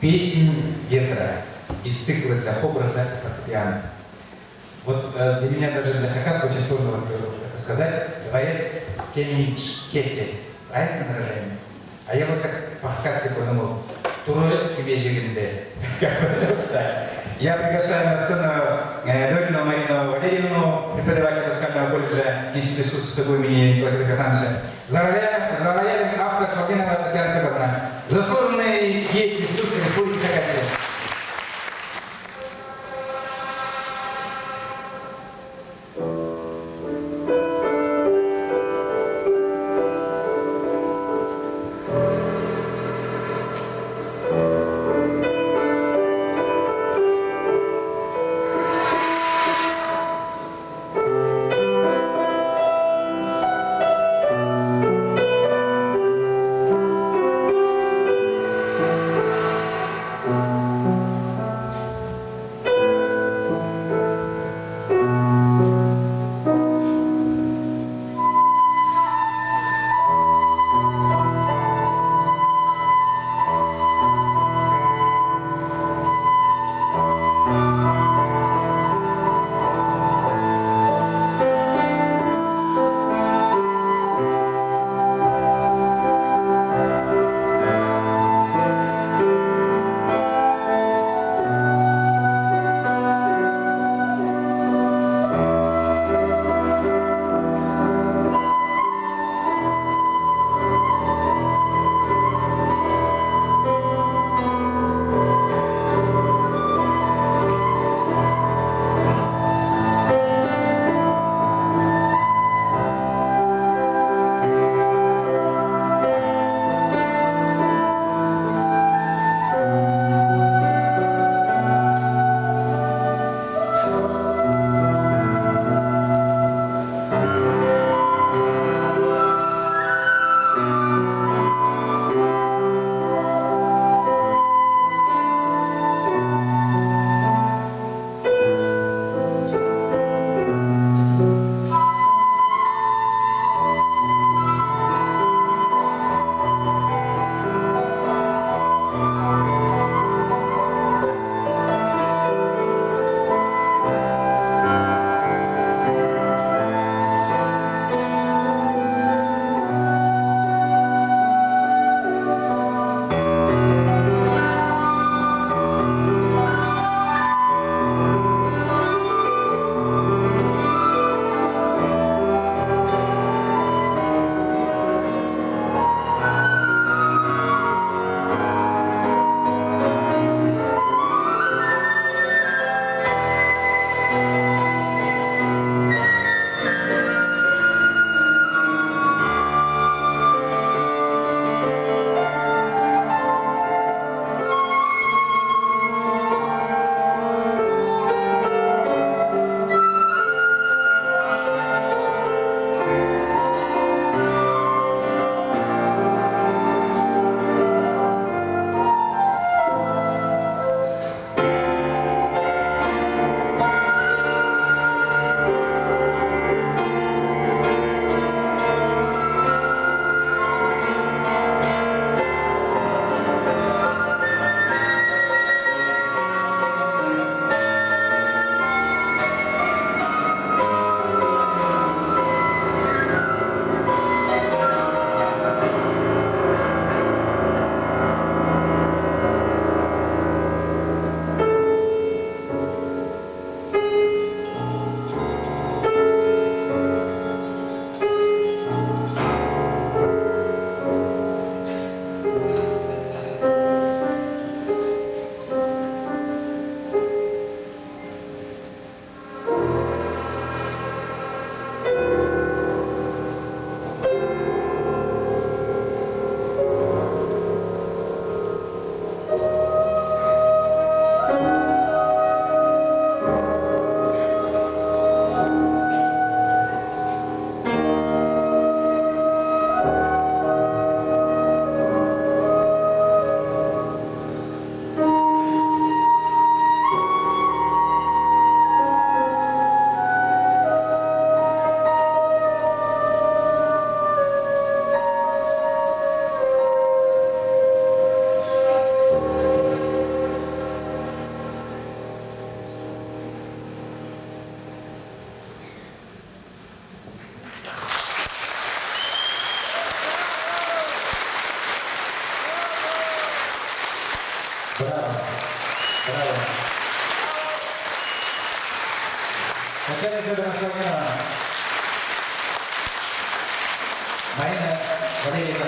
песнь ветра из цикла для хобрата и фортепиано. Вот для меня даже для Хакаса очень сложно это сказать. Дворец Кеминчкете. Правильно выражение? А я вот так по-хакасски подумал. Туры тебе жиринде. Я приглашаю на сцену Дорину Марину Валерьевну, преподавателя музыкального колледжа Института искусств имени Николая Казахановича. За роялем автор Шалгинова Татьяна Федоровна. Заслуженный деятель искусства Республики Хакасия. Браво. Браво. Татьяна Федоровна Шалмирова. Марина Валерьевна